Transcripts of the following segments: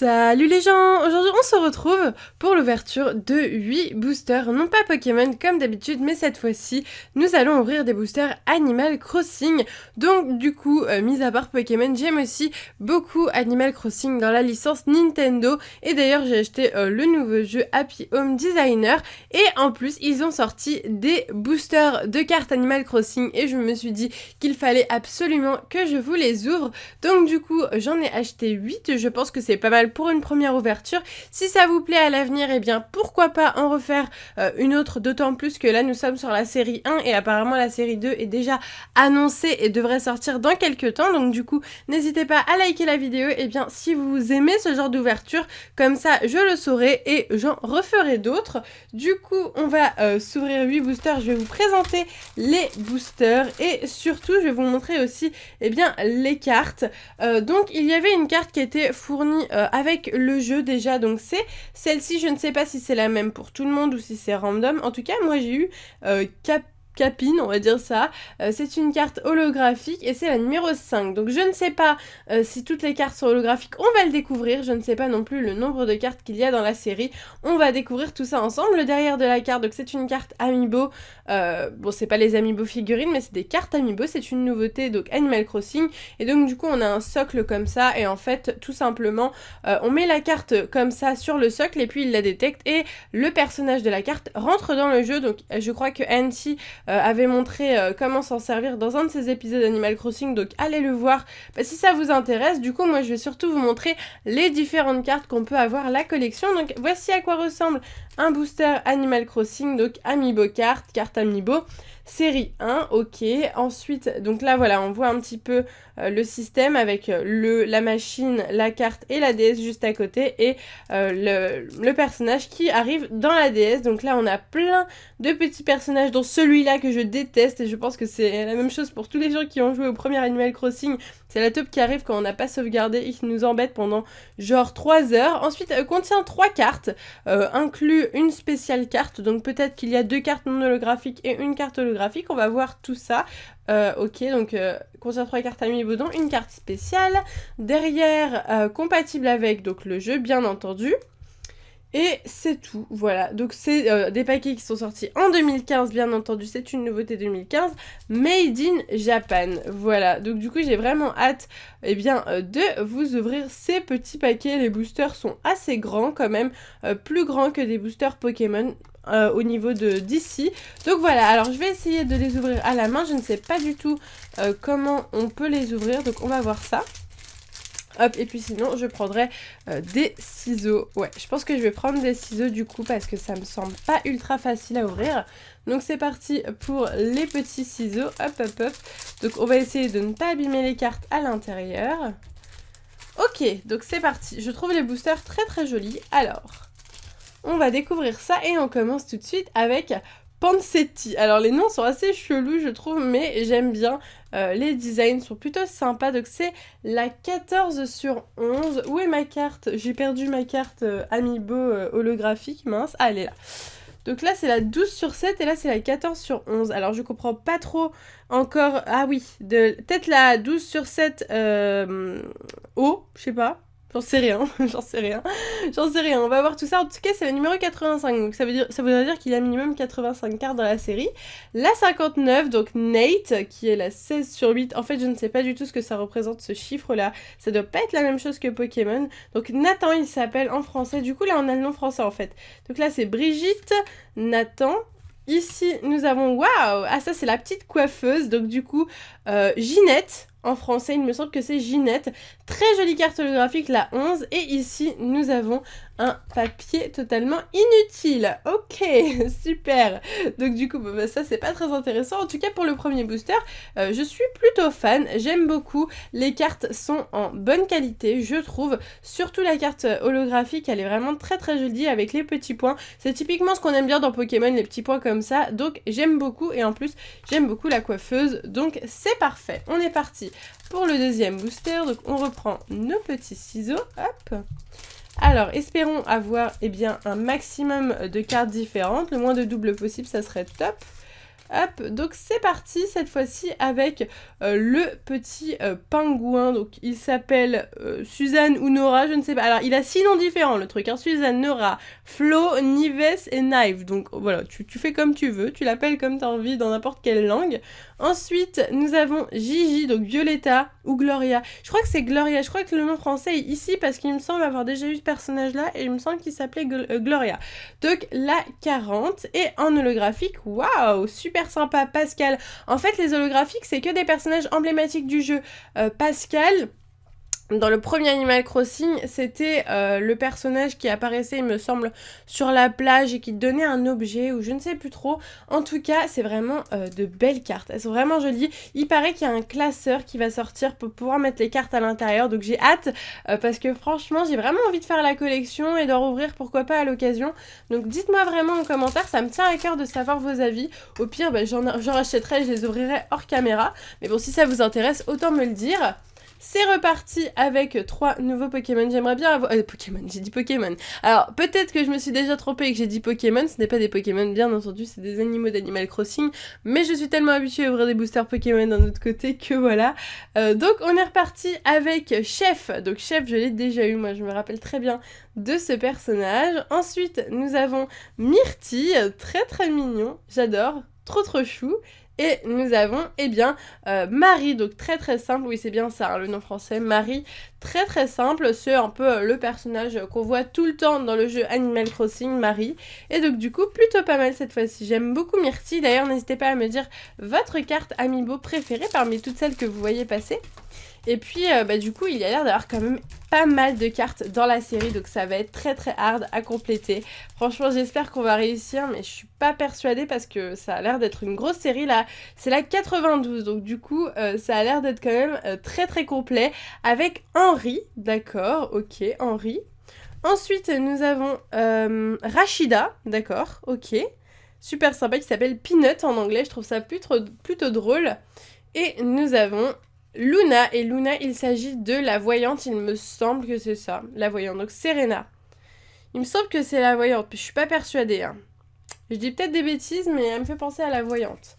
Salut les gens! Aujourd'hui on se retrouve pour l'ouverture de 8 boosters, non pas Pokémon comme d'habitude, mais cette fois-ci nous allons ouvrir des boosters Animal Crossing. Donc du coup, mis à part Pokémon, j'aime aussi beaucoup Animal Crossing dans la licence Nintendo. Et d'ailleurs j'ai acheté le nouveau jeu Happy Home Designer. Et en plus ils ont sorti des boosters de cartes Animal Crossing et je me suis dit qu'il fallait absolument que je vous les ouvre. Donc du coup j'en ai acheté 8, je pense que c'est pas mal pour une première ouverture. Si ça vous plaît à l'avenir, eh bien pourquoi pas en refaire une autre, d'autant plus que là nous sommes sur la série 1 et apparemment la série 2 est déjà annoncée et devrait sortir dans quelques temps. Donc du coup n'hésitez pas à liker la vidéo, et bien si vous aimez ce genre d'ouverture, comme ça je le saurai et j'en referai d'autres. Du coup on va s'ouvrir 8 boosters, je vais vous présenter les boosters et surtout je vais vous montrer aussi bien les cartes. Donc il y avait une carte qui était fournie avec le jeu déjà, donc c'est celle-ci. Je ne sais pas si c'est la même pour tout le monde ou si c'est random. En tout cas moi j'ai eu Capine, on va dire ça. C'est une carte holographique et c'est la numéro 5. Donc je ne sais pas si toutes les cartes sont holographiques, on va le découvrir. Je ne sais pas non plus le nombre de cartes qu'il y a dans la série. On va découvrir tout ça ensemble. Le derrière de la carte, donc c'est une carte Amiibo. Bon, c'est pas les Amiibo figurines, mais c'est des cartes Amiibo. C'est une nouveauté, donc Animal Crossing. Et donc du coup on a un socle comme ça et en fait tout simplement on met la carte comme ça sur le socle et puis il la détecte et le personnage de la carte rentre dans le jeu. Donc je crois que Anti avait montré comment s'en servir dans un de ses épisodes d'Animal Crossing, donc allez le voir si ça vous intéresse. Du coup moi je vais surtout vous montrer les différentes cartes qu'on peut avoir, la collection. Donc voici à quoi ressemble un booster Animal Crossing, donc Amiibo carte Amiibo série 1, ok. Ensuite, donc là voilà, on voit un petit peu le système avec la machine, la carte et la DS juste à côté et le personnage qui arrive dans la DS. Donc là on a plein de petits personnages, dont celui-là que je déteste et je pense que c'est la même chose pour tous les gens qui ont joué au premier Animal Crossing. C'est la taupe qui arrive quand on n'a pas sauvegardé et qui nous embête pendant genre 3 heures. Ensuite, contient 3 cartes, inclut une spéciale carte, donc peut-être qu'il y a 2 cartes non holographiques et une carte holographique, on va voir tout ça. Ok, donc contient 3 cartes Amiibo, dont une carte spéciale. Derrière, compatible avec donc le jeu, bien entendu. Et c'est tout, voilà. Donc c'est des paquets qui sont sortis en 2015, bien entendu, c'est une nouveauté 2015, made in Japan, voilà. Donc du coup j'ai vraiment hâte de vous ouvrir ces petits paquets. Les boosters sont assez grands quand même, plus grands que des boosters Pokémon au niveau d'ici. Donc voilà, alors je vais essayer de les ouvrir à la main, je ne sais pas du tout comment on peut les ouvrir, donc on va voir ça. Hop, et puis sinon je prendrai des ciseaux. Ouais, je pense que je vais prendre des ciseaux du coup parce que ça me semble pas ultra facile à ouvrir. Donc c'est parti pour les petits ciseaux. Hop, hop, hop. Donc on va essayer de ne pas abîmer les cartes à l'intérieur. Ok, donc c'est parti. Je trouve les boosters très très jolis. Alors, on va découvrir ça et on commence tout de suite avec Pansetti. Alors les noms sont assez chelous je trouve, mais j'aime bien. Les designs sont plutôt sympas. Donc c'est la 14 sur 11. Où est ma carte? J'ai perdu ma carte Amiibo holographique, mince. Ah, elle est là. Donc là c'est la 12 sur 7 et là c'est la 14 sur 11. Alors je comprends pas trop encore. Ah oui, peut-être la 12 sur 7 haut, je sais pas. J'en sais rien, j'en sais rien, on va voir tout ça. En tout cas c'est le numéro 85, donc ça voudrait dire qu'il y a minimum 85 cartes dans la série. La 59, donc Nate, qui est la 16 sur 8, en fait je ne sais pas du tout ce que ça représente ce chiffre là, ça doit pas être la même chose que Pokémon. Donc Nathan il s'appelle en français, du coup là on a le nom français en fait. Donc là c'est Brigitte, Nathan. Ici nous avons, waouh, ah ça c'est la petite coiffeuse, donc du coup Ginette. En français, il me semble que c'est Ginette. Très jolie carte holographique, la 11. Et ici, nous avons un papier totalement inutile. Ok, super. Donc du coup, bah, ça, c'est pas très intéressant. En tout cas, pour le premier booster, je suis plutôt fan. J'aime beaucoup. Les cartes sont en bonne qualité, je trouve. Surtout la carte holographique, elle est vraiment très très jolie avec les petits points. C'est typiquement ce qu'on aime bien dans Pokémon, les petits points comme ça. Donc j'aime beaucoup. Et en plus, j'aime beaucoup la coiffeuse. Donc c'est parfait. On est parti pour le deuxième booster. Donc on reprend nos petits ciseaux, hop. Alors espérons avoir un maximum de cartes différentes, le moins de doubles possible, ça serait top. Hop, donc c'est parti cette fois-ci avec le petit pingouin. Donc il s'appelle Suzanne ou Nora, je ne sais pas. Alors il a 6 noms différents le truc, hein. Suzanne, Nora, Flo, Nives et Knife. Donc voilà, tu fais comme tu veux, tu l'appelles comme tu as envie dans n'importe quelle langue. Ensuite, nous avons Gigi, donc Violetta ou Gloria. Je crois que c'est Gloria, je crois que le nom français est ici parce qu'il me semble avoir déjà eu ce personnage-là et il me semble qu'il s'appelait Gloria. Donc la 40 et en holographique, waouh, super sympa, Pascal. En fait, les holographiques, c'est que des personnages emblématiques du jeu. Pascal... Dans le premier Animal Crossing, c'était le personnage qui apparaissait, il me semble, sur la plage et qui te donnait un objet, ou je ne sais plus trop. En tout cas, c'est vraiment de belles cartes. Elles sont vraiment jolies. Il paraît qu'il y a un classeur qui va sortir pour pouvoir mettre les cartes à l'intérieur. Donc j'ai hâte, parce que franchement, j'ai vraiment envie de faire la collection et d'en rouvrir, pourquoi pas, à l'occasion. Donc dites-moi vraiment en commentaire, ça me tient à cœur de savoir vos avis. Au pire, bah, j'en rachèterai, je les ouvrirai hors caméra. Mais bon, si ça vous intéresse, autant me le dire. C'est reparti avec 3 nouveaux Pokémon. J'aimerais bien avoir... Pokémon, j'ai dit Pokémon. Alors, peut-être que je me suis déjà trompée et que j'ai dit Pokémon. Ce n'est pas des Pokémon, bien entendu, c'est des animaux d'Animal Crossing. Mais je suis tellement habituée à ouvrir des boosters Pokémon d'un autre côté que voilà. Donc, on est reparti avec Chef. Donc, Chef, je l'ai déjà eu. Moi, je me rappelle très bien de ce personnage. Ensuite, nous avons Myrtille. Très, très mignon. J'adore. Trop, trop chou. Et nous avons, eh bien, Marie, donc très très simple, oui c'est bien ça, hein, le nom français, Marie, très très simple, c'est un peu le personnage qu'on voit tout le temps dans le jeu Animal Crossing, Marie, et donc du coup, plutôt pas mal cette fois-ci, j'aime beaucoup Myrtille, d'ailleurs n'hésitez pas à me dire votre carte Amiibo préférée parmi toutes celles que vous voyez passer. Et puis, du coup, il y a l'air d'avoir quand même pas mal de cartes dans la série, donc ça va être très très hard à compléter. Franchement, j'espère qu'on va réussir, mais je suis pas persuadée parce que ça a l'air d'être une grosse série, là. C'est la 92, donc du coup, ça a l'air d'être quand même très très complet. Avec Henri, d'accord, ok, Henri. Ensuite, nous avons Rachida, d'accord, ok. Super sympa, qui s'appelle Peanut en anglais, je trouve ça plutôt drôle. Et nous avons... Luna, et Luna, il s'agit de la voyante, il me semble que c'est ça, la voyante, donc Serena. Il me semble que c'est la voyante, je suis pas persuadée, hein. Je dis peut-être des bêtises, mais elle me fait penser à la voyante.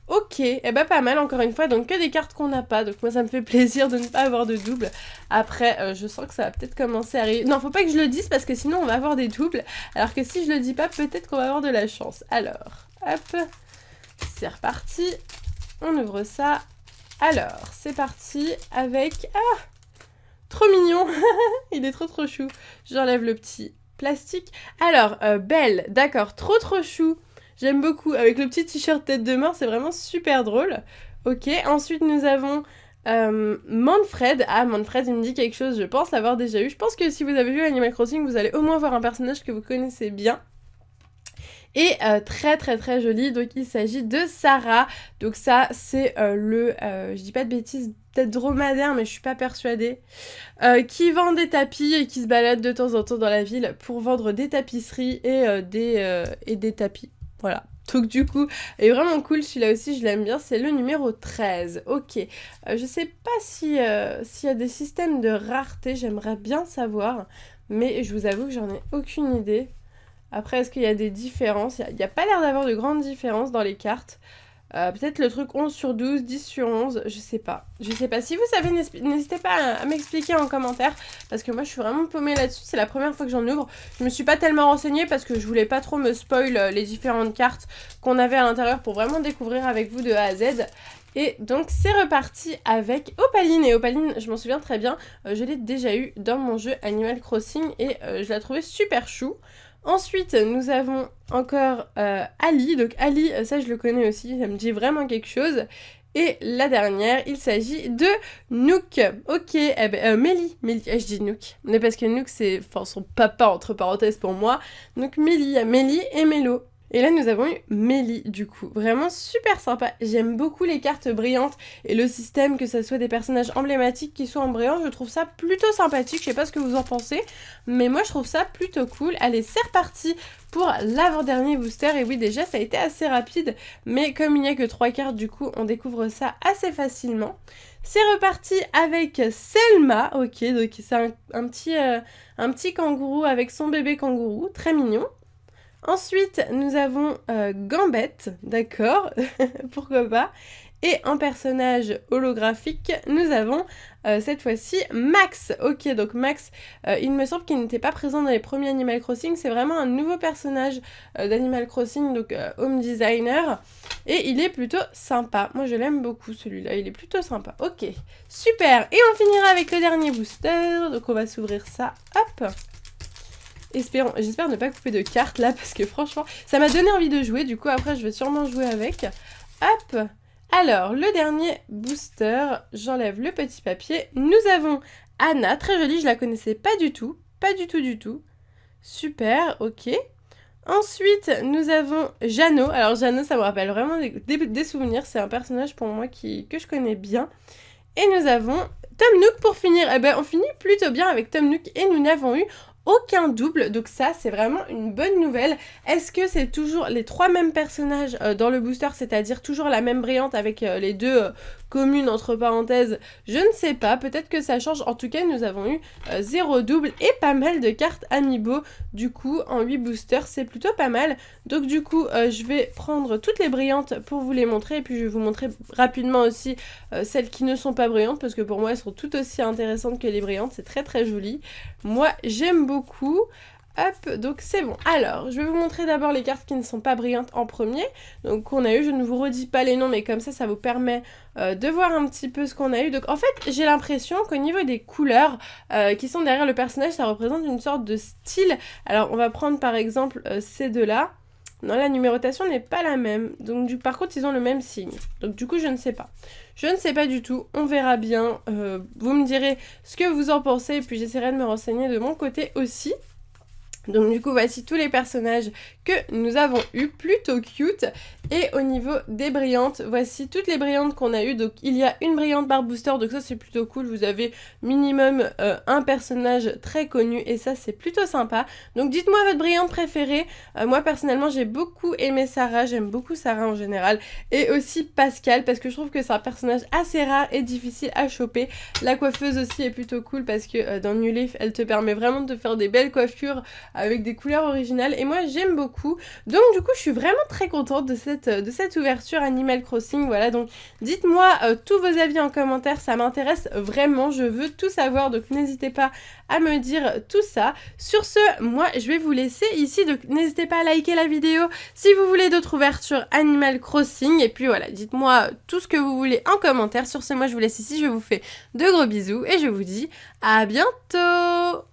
Ok, et eh bah pas mal encore une fois, donc que des cartes qu'on n'a pas, donc moi ça me fait plaisir de ne pas avoir de double. Après, je sens que ça va peut-être commencer à arriver. Non, faut pas que je le dise parce que sinon on va avoir des doubles, alors que si je le dis pas, peut-être qu'on va avoir de la chance. Alors, hop, c'est reparti, on ouvre ça. Alors, c'est parti avec... Ah, trop mignon. Il est trop trop chou. J'enlève le petit plastique. Alors, Belle, d'accord, trop trop chou. J'aime beaucoup. Avec le petit t-shirt tête de mort, c'est vraiment super drôle. Ok, ensuite nous avons Manfred. Ah, Manfred, il me dit quelque chose, je pense l'avoir déjà eu. Je pense que si vous avez vu Animal Crossing, vous allez au moins voir un personnage que vous connaissez bien. Et très très très joli, donc il s'agit de Sarah. Donc ça c'est je dis pas de bêtises, peut-être dromadaire mais je suis pas persuadée, qui vend des tapis et qui se balade de temps en temps dans la ville pour vendre des tapisseries et des tapis, voilà. Donc du coup, il est vraiment cool, celui-là aussi je l'aime bien, c'est le numéro 13, ok. Je sais pas s'il y a des systèmes de rareté, j'aimerais bien savoir, mais je vous avoue que j'en ai aucune idée. Après, est-ce qu'il y a des différences? Il n'y a pas l'air d'avoir de grandes différences dans les cartes. Peut-être le truc 11 sur 12, 10 sur 11, je sais pas. Je sais pas. Si vous savez, n'hésitez pas à m'expliquer en commentaire, parce que moi je suis vraiment paumée là-dessus, c'est la première fois que j'en ouvre. Je me suis pas tellement renseignée parce que je voulais pas trop me spoil les différentes cartes qu'on avait à l'intérieur pour vraiment découvrir avec vous de A à Z. Et donc c'est reparti avec Opaline, et Opaline, je m'en souviens très bien, je l'ai déjà eu dans mon jeu Animal Crossing et je la trouvais super chou. Ensuite, nous avons encore Ali. Donc Ali, ça je le connais aussi, ça me dit vraiment quelque chose. Et la dernière, il s'agit de Nook. Ok, eh ben, Mélie, je dis Nook. Mais parce que Nook, c'est son papa, entre parenthèses, pour moi. Donc Mélie et Mélo. Et là, nous avons eu Mélie, du coup. Vraiment super sympa. J'aime beaucoup les cartes brillantes et le système, que ce soit des personnages emblématiques qui soient en brillant. Je trouve ça plutôt sympathique. Je sais pas ce que vous en pensez, mais moi, je trouve ça plutôt cool. Allez, c'est reparti pour l'avant-dernier booster. Et oui, déjà, ça a été assez rapide, mais comme il n'y a que 3 cartes, du coup, on découvre ça assez facilement. C'est reparti avec Selma. Ok, donc c'est un petit kangourou avec son bébé kangourou. Très mignon. Ensuite, nous avons Gambette, d'accord, pourquoi pas. Et en personnage holographique, nous avons cette fois-ci Max. Ok, donc Max, il me semble qu'il n'était pas présent dans les premiers Animal Crossing. C'est vraiment un nouveau personnage d'Animal Crossing, donc home designer. Et il est plutôt sympa. Moi, je l'aime beaucoup celui-là. Il est plutôt sympa. Ok, super. Et on finira avec le dernier booster. Donc on va s'ouvrir ça. Hop. J'espère ne pas couper de cartes là parce que franchement, ça m'a donné envie de jouer. Du coup, après, je vais sûrement jouer avec. Hop. Alors, le dernier booster, j'enlève le petit papier. Nous avons Anna, très jolie, je la connaissais pas du tout. Pas du tout, du tout. Super, ok. Ensuite, nous avons Jeannot. Alors, Jeannot, ça me rappelle vraiment des souvenirs. C'est un personnage pour moi que je connais bien. Et nous avons Tom Nook pour finir. Eh ben, on finit plutôt bien avec Tom Nook et nous n'avons eu aucun double, donc ça c'est vraiment une bonne nouvelle. Est-ce que c'est toujours les 3 mêmes personnages dans le booster, c'est-à-dire toujours la même brillante avec les 2 communes entre parenthèses? Je ne sais pas, peut-être que ça change. En tout cas, nous avons eu 0 double et pas mal de cartes amiibo. Du coup, en 8 boosters, c'est plutôt pas mal. Donc du coup, je vais prendre toutes les brillantes pour vous les montrer et puis je vais vous montrer rapidement aussi celles qui ne sont pas brillantes parce que pour moi, elles sont tout aussi intéressantes que les brillantes. C'est très très joli. Moi, j'aime beaucoup. Hop, donc c'est bon. Alors, je vais vous montrer d'abord les cartes qui ne sont pas brillantes en premier. Donc, qu'on a eu, je ne vous redis pas les noms, mais comme ça vous permet de voir un petit peu ce qu'on a eu. Donc, en fait, j'ai l'impression qu'au niveau des couleurs qui sont derrière le personnage, ça représente une sorte de style. Alors, on va prendre par exemple ces deux-là. Non, la numérotation n'est pas la même. Donc, par contre, ils ont le même signe. Donc, du coup, je ne sais pas. Je ne sais pas du tout. On verra bien. Vous me direz ce que vous en pensez. Et puis, j'essaierai de me renseigner de mon côté aussi. Donc du coup voici tous les personnages que nous avons eu, plutôt cute. Et au niveau des brillantes, voici toutes les brillantes qu'on a eues. Donc il y a une brillante par booster, donc ça c'est plutôt cool. Vous avez minimum un personnage très connu et ça c'est plutôt sympa. Donc dites-moi votre brillante préférée. Moi personnellement j'ai beaucoup aimé Sarah, j'aime beaucoup Sarah en général. Et aussi Pascal parce que je trouve que c'est un personnage assez rare et difficile à choper. La coiffeuse aussi est plutôt cool parce que dans New Leaf elle te permet vraiment de faire des belles coiffures avec des couleurs originales et moi j'aime beaucoup. Donc du coup je suis vraiment très contente de cette ouverture Animal Crossing. Voilà, donc dites-moi tous vos avis en commentaire, ça m'intéresse vraiment, je veux tout savoir, donc n'hésitez pas à me dire tout ça. Sur ce, moi je vais vous laisser ici, donc n'hésitez pas à liker la vidéo si vous voulez d'autres ouvertures Animal Crossing et puis voilà, dites-moi tout ce que vous voulez en commentaire. Sur ce, moi je vous laisse ici, je vous fais de gros bisous et je vous dis à bientôt.